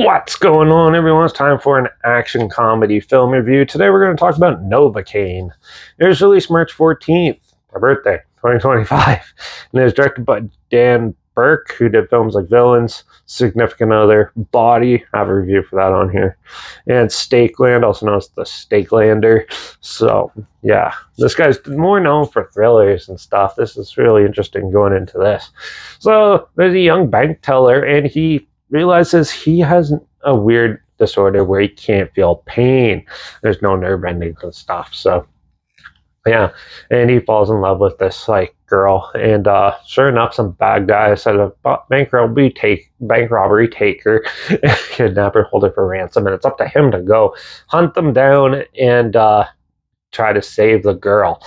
What's going on, everyone? It's time for an action comedy film review. Today we're going to talk about Novocaine. It was released March 14th, my birthday, 2025. And it was directed by Dan Burke, who did films like Villains, Significant Other, Body. I have a review for that on here. And Stakeland, also known as the Stakelander. So, yeah, this guy's more known for thrillers and stuff. This is really interesting going into this. So, there's a young bank teller, and he realizes he has a weird disorder where he can't feel pain. There's no nerve endings and stuff. So yeah, and he falls in love with this like girl, and sure enough, some bad guy said a bank robbery taker, kidnap her, hold her for ransom, and it's up to him to go hunt them down and try to save the girl.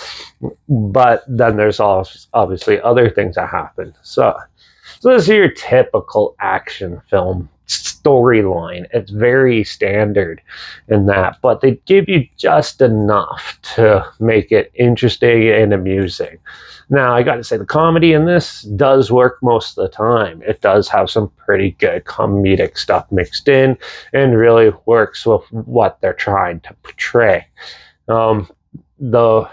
But then there's obviously other things that happen. So this is your typical action film storyline. It's very standard in that, but they give you just enough to make it interesting and amusing. Now, I got to say, the comedy in this does work most of the time. It does have some pretty good comedic stuff mixed in and really works with what they're trying to portray. The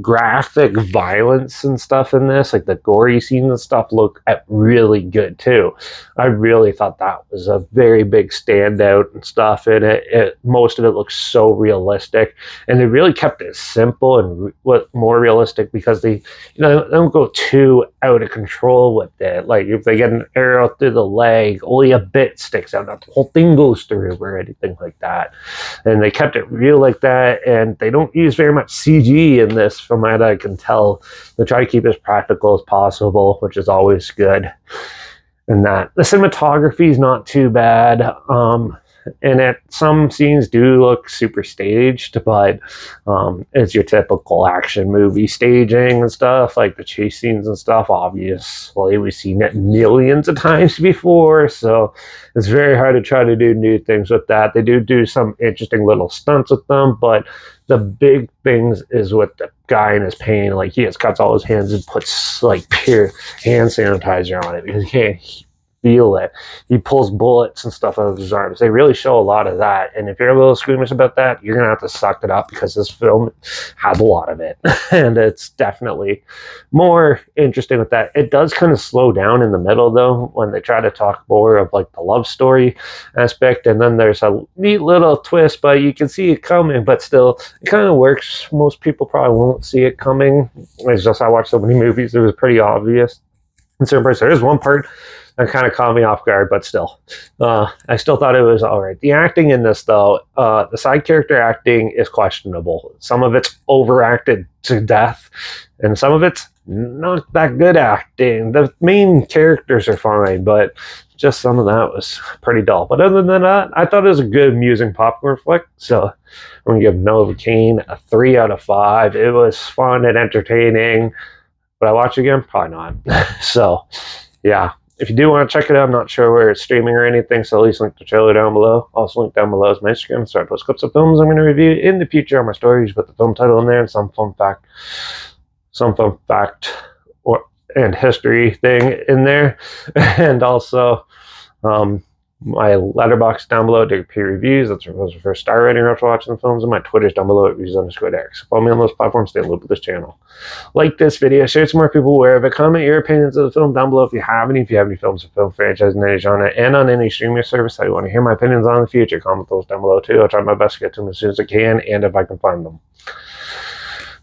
graphic violence and stuff in this, like the gory scenes and stuff, look at really good too. I really thought that was a very big standout and stuff, and most of it looks so realistic, and they really kept it simple and more realistic because they don't go too out of control with it. Like if they get an arrow through the leg, only a bit sticks out, not the whole thing goes through or anything like that. And they kept it real like that, and they don't use very much CG in this, from what I can tell. They try to keep it as practical as possible, which is always good. And that the cinematography is not too bad. And some scenes do look super staged, but it's your typical action movie staging and stuff, like the chase scenes and stuff. Obviously, we've seen it millions of times before, so it's very hard to try to do new things with that. They do some interesting little stunts with them, but the big things is with the guy in his pain. Like, he just cuts all his hands and puts like pure hand sanitizer on it because he can't feel it. He pulls bullets and stuff out of his arms. They really show a lot of that, and if you're a little squeamish about that, you're gonna have to suck it up, because this film has a lot of it. And it's definitely more interesting with that. It does kind of slow down in the middle though, when they try to talk more of like the love story aspect, and then there's a neat little twist, but you can see it coming, but still it kind of works. Most people probably won't see it coming. It's just, I watched so many movies, it was pretty obvious in certain parts. There is one part that kind of caught me off guard, but still, I still thought it was all right. The acting in this, though, the side character acting is questionable. Some of it's overacted to death, and some of it's not that good acting. The main characters are fine, but just some of that was pretty dull. But other than that, I thought it was a good, amusing popcorn flick. So I'm going to give Novocaine a 3 out of 5. It was fun and entertaining. Would I watch it again? Probably not. So, yeah. If you do want to check it out, I'm not sure where it's streaming or anything, so at least link the trailer down below. Also link down below is my Instagram, so I post clips of films I'm going to review in the future on my stories, with the film title in there and some fun fact and history thing in there. And also my Letterbox down below to peer reviews. That's for star rating after watching the films, and my Twitter's down below at reviews_Derek. So follow me on those platforms, stay in the loop with this channel. Like this video, share it so more people aware of it. Comment your opinions of the film down below if you have any films or film franchises in any genre and on any streaming service that you want to hear my opinions on in the future. Comment those down below too. I'll try my best to get to them as soon as I can, and if I can find them.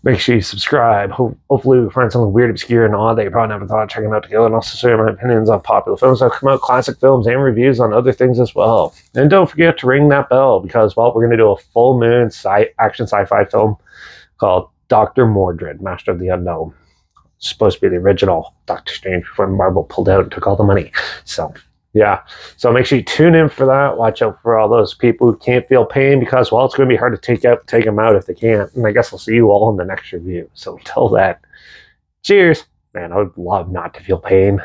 Make sure you subscribe. Hopefully we find something weird, obscure, and odd that you probably never thought of checking out together, and also share my opinions on popular films that come out, classic films, and reviews on other things as well. And don't forget to ring that bell, because, well, we're going to do a full moon action sci-fi film called Dr. Mordred, Master of the Unknown. It's supposed to be the original Doctor Strange before Marvel pulled out and took all the money. So, yeah. So make sure you tune in for that. Watch out for all those people who can't feel pain, because, well, it's going to be hard to take them out if they can't. And I guess I'll see you all in the next review. So until then, cheers. Man, I would love not to feel pain.